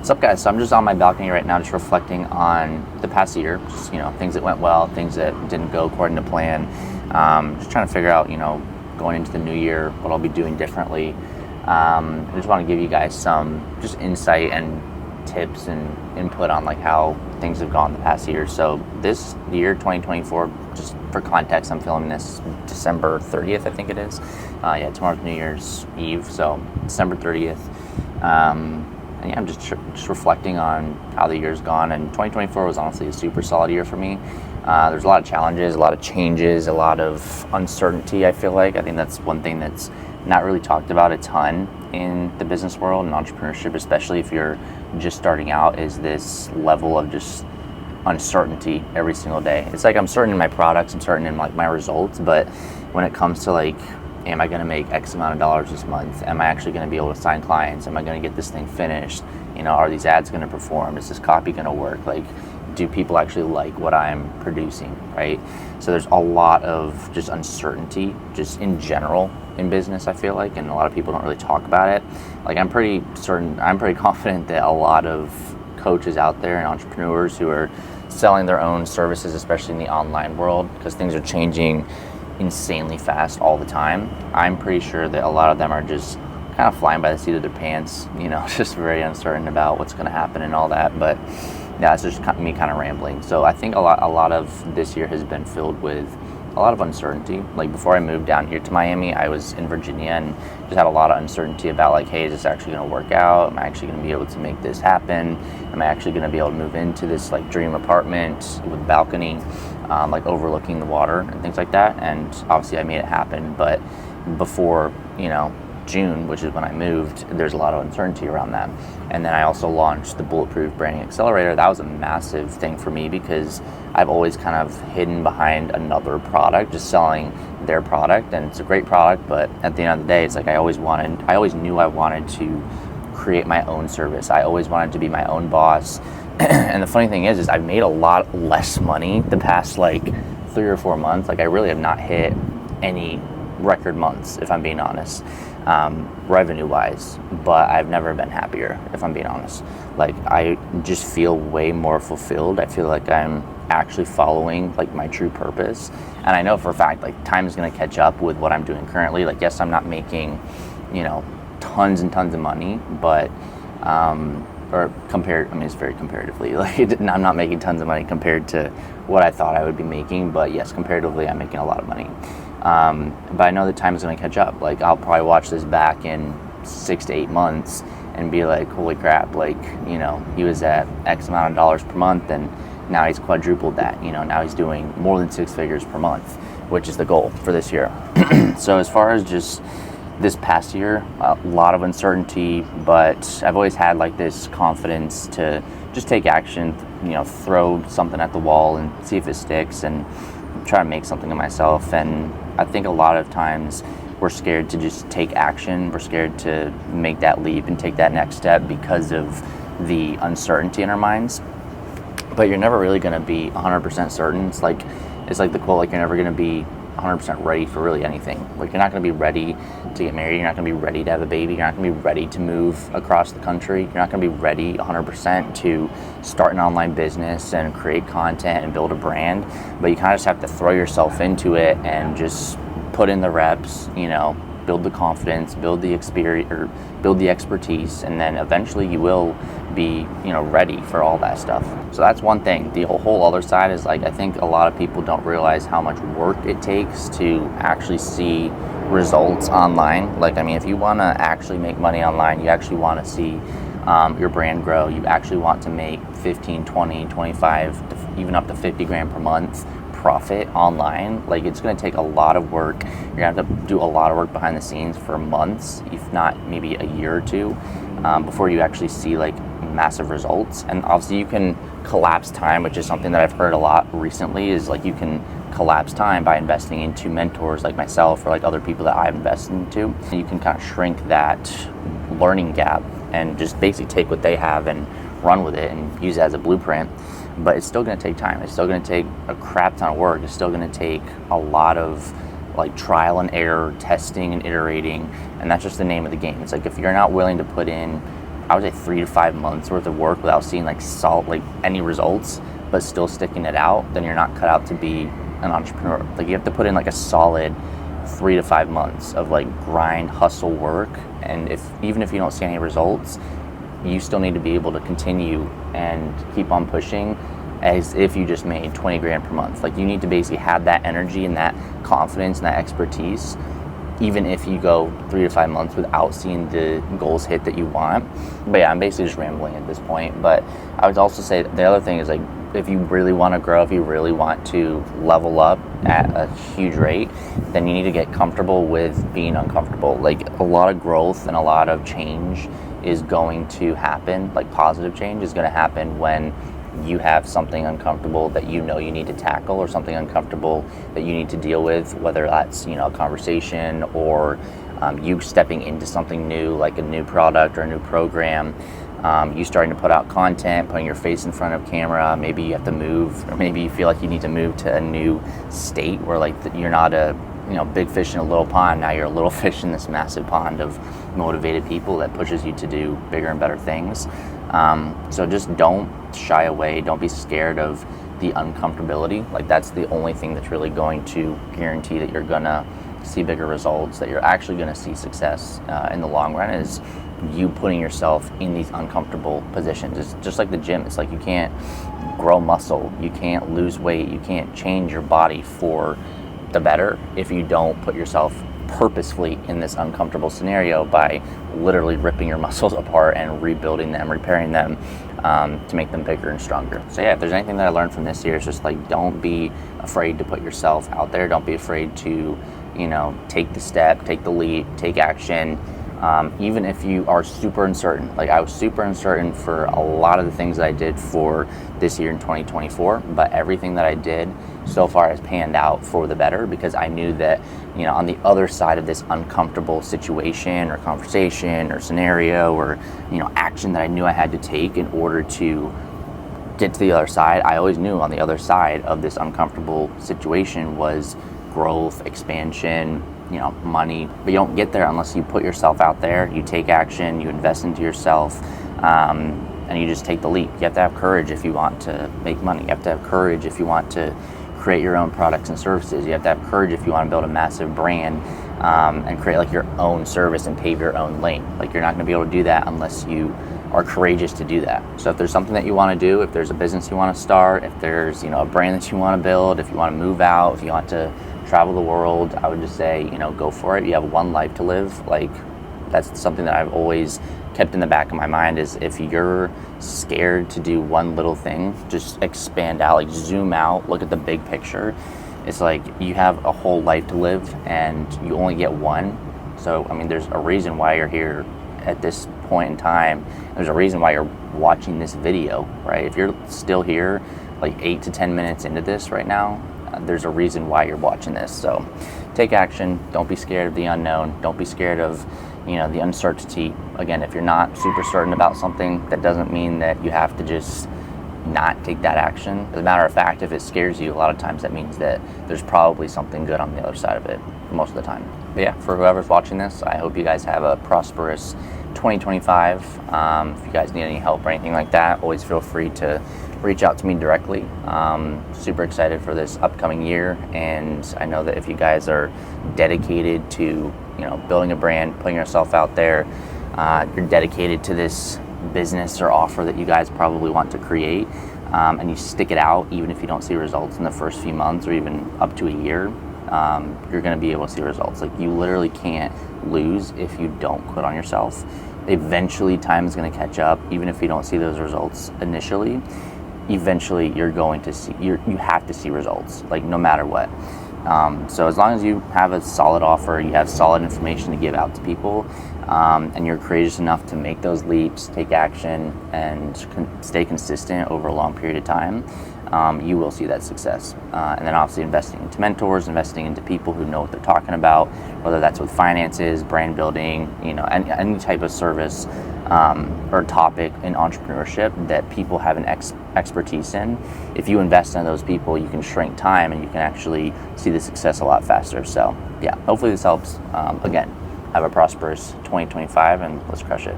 What's up, guys? So I'm just on my balcony right now, just reflecting on the past year. Just, things that went well, things that didn't go according to plan. Just trying to figure out, going into the new year, what I'll be doing differently. I just want to give you guys some just insight and tips and input on like how things have gone the past year. So this year, 2024, just for context, I'm filming this December 30th, I think it is. Tomorrow's New Year's Eve, so December 30th. And yeah, I'm just reflecting on how the year's gone, and 2024 was honestly a super solid year for me. There's a lot of challenges, a lot of changes, a lot of uncertainty, I feel like. I think that's one thing that's not really talked about a ton in the business world and entrepreneurship, especially if you're just starting out, is this level of just uncertainty every single day. It's like I'm certain in my products, I'm certain in like my results, but when it comes to like, am I going to make X amount of dollars this month? Am I actually going to be able to sign clients? Am I going to get this thing finished? Are these ads going to perform? Is this copy going to work? Like, do people actually like what I'm producing, right? So there's a lot of just uncertainty, just in general in business, I feel like, and a lot of people don't really talk about it. Like, I'm pretty confident that a lot of coaches out there and entrepreneurs who are selling their own services, especially in the online world, because things are changing insanely fast all the time. I'm pretty sure that a lot of them are just kind of flying by the seat of their pants, just very uncertain about what's going to happen and all that. But yeah, it's just me kind of rambling. So I think a lot of this year has been filled with a lot of uncertainty. Like, before I moved down here to Miami, I was in Virginia and just had a lot of uncertainty about like, hey, is this actually going to work out? Am I actually going to be able to make this happen? Am I actually going to be able to move into this like dream apartment with a balcony, like overlooking the water and things like that? And obviously I made it happen, but before, June, which is when I moved, there's a lot of uncertainty around that. And then I also launched the Bulletproof Branding Accelerator. That was a massive thing for me because I've always kind of hidden behind another product, just selling their product. And it's a great product, but at the end of the day, it's like I always knew I wanted to create my own service. I always wanted to be my own boss. And the funny thing is I've made a lot less money the past like 3 or 4 months. Like, I really have not hit any record months, if I'm being honest, revenue wise, but I've never been happier, if I'm being honest. Like, I just feel way more fulfilled. I feel like I'm actually following like my true purpose, and I know for a fact like time is going to catch up with what I'm doing currently. Like, yes, I'm not making tons and tons of money, but it's very comparatively, like, I'm not making tons of money compared to what I thought I would be making, but yes, comparatively I'm making a lot of money. But I know that time is going to catch up. Like, I'll probably watch this back in 6 to 8 months and be like, holy crap, like, he was at X amount of dollars per month and now he's quadrupled that. Now he's doing more than 6 figures per month, which is the goal for this year. So as far as just this past year, a lot of uncertainty, but I've always had like this confidence to just take action, throw something at the wall and see if it sticks and try to make something of myself. And I think a lot of times we're scared to just take action. We're scared to make that leap and take that next step because of the uncertainty in our minds. But you're never really going to be 100% certain. It's like the quote, like, you're never going to be 100% ready for really anything. Like, you're not going to be ready to get married. You're not going to be ready to have a baby. You're not going to be ready to move across the country. You're not going to be ready 100% to start an online business and create content and build a brand. But you kind of just have to throw yourself into it and just put in the reps, build the confidence, build the experience, or build the expertise, and then eventually you will be, ready for all that stuff. So that's one thing. The whole other side is like, I think a lot of people don't realize how much work it takes to actually see results online. Like, I mean, if you want to actually make money online, you actually want to see your brand grow. You actually want to make 15, 20, 25, even up to 50 grand per month profit online. Like, it's going to take a lot of work. You're going to have to do a lot of work behind the scenes for months, if not maybe a year or two, before you actually see like massive results. And obviously you can collapse time, which is something that I've heard a lot recently, is like you can collapse time by investing into mentors like myself or like other people that I've invested into. And you can kind of shrink that learning gap and just basically take what they have and run with it and use it as a blueprint. But it's still going to take time. It's still going to take a crap ton of work. It's still going to take a lot of like trial and error, testing and iterating, and that's just the name of the game. It's like, if you're not willing to put in I would say 3 to 5 months worth of work without seeing like any results, but still sticking it out, then you're not cut out to be an entrepreneur. Like you have to put in like a solid 3 to 5 months of like grind, hustle work. And even if you don't see any results, you still need to be able to continue and keep on pushing as if you just made 20 grand per month. Like you need to basically have that energy and that confidence and that expertise, even if you go 3 to 5 months without seeing the goals hit that you want. But yeah, I'm basically just rambling at this point. But I would also say the other thing is like, if you really want to grow, if you really want to level up at a huge rate, then you need to get comfortable with being uncomfortable. Like a lot of growth and a lot of change is going to happen, like positive change is going to happen when you have something uncomfortable that you know you need to tackle, or something uncomfortable that you need to deal with, whether that's, you know, a conversation or you stepping into something new, like a new product or a new program, you starting to put out content, putting your face in front of camera. Maybe you have to move, or maybe you feel like you need to move to a new state where like you're not a, you know, big fish in a little pond. Now you're a little fish in this massive pond of motivated people that pushes you to do bigger and better things. So just don't shy away. Don't be scared of the uncomfortability. Like that's the only thing that's really going to guarantee that you're gonna see bigger results, that you're actually gonna see success in the long run, is you putting yourself in these uncomfortable positions. It's just like the gym. It's like you can't grow muscle, you can't lose weight, you can't change your body for the better if you don't put yourself purposefully in this uncomfortable scenario by literally ripping your muscles apart and rebuilding them, repairing them to make them bigger and stronger. So yeah, if there's anything that I learned from this year, it's just like, don't be afraid to put yourself out there. Don't be afraid to, you know, take the step, take the leap, take action. Even if you are super uncertain. Like I was super uncertain for a lot of the things that I did for this year in 2024, but everything that I did so far has panned out for the better, because I knew that, you know, on the other side of this uncomfortable situation or conversation or scenario or, you know, action that I knew I had to take in order to get to the other side, I always knew on the other side of this uncomfortable situation was growth, expansion, you know, money. But you don't get there unless you put yourself out there, you take action, you invest into yourself, and you just take the leap. You have to have courage if you want to make money. You have to have courage if you want to create your own products and services. You have to have courage if you want to build a massive brand and create like your own service and pave your own lane. Like you're not going to be able to do that unless you are courageous to do that. So if there's something that you want to do, if there's a business you want to start, if there's, you know, a brand that you want to build, if you want to move out, if you want to travel the world, I would just say, you know, go for it. You have one life to live. Like that's something that I've always kept in the back of my mind, is if you're scared to do one little thing, just expand out, like zoom out, look at the big picture. It's like you have a whole life to live and you only get one. So, I mean, there's a reason why you're here at this point in time. There's a reason why you're watching this video, right? If you're still here like 8 to 10 minutes into this right now, there's a reason why you're watching this. So take action. Don't be scared of the unknown. Don't be scared of, you know, the uncertainty. Again, if you're not super certain about something, that doesn't mean that you have to just not take that action. As a matter of fact, if it scares you, a lot of times that means that there's probably something good on the other side of it most of the time. But yeah, for whoever's watching this, I hope you guys have a prosperous 2025. If you guys need any help or anything like that, always feel free to reach out to me directly. Super excited for this upcoming year, and I know that if you guys are dedicated to, you know, building a brand, putting yourself out there, you're dedicated to this business or offer that you guys probably want to create, and you stick it out even if you don't see results in the first few months or even up to a year, you're going to be able to see results. Like you literally can't lose if you don't quit on yourself. Eventually time is going to catch up. Even if you don't see those results initially, eventually you're going to see, you have to see results, like no matter what. So as long as you have a solid offer, you have solid information to give out to people, and you're courageous enough to make those leaps, take action, and stay consistent over a long period of time, you will see that success. And then obviously investing into mentors, investing into people who know what they're talking about, whether that's with finances, brand building, you know, any type of service or topic in entrepreneurship that people have an expertise in. If you invest in those people, you can shrink time and you can actually see the success a lot faster. So yeah, hopefully this helps. Again, have a prosperous 2025 and let's crush it.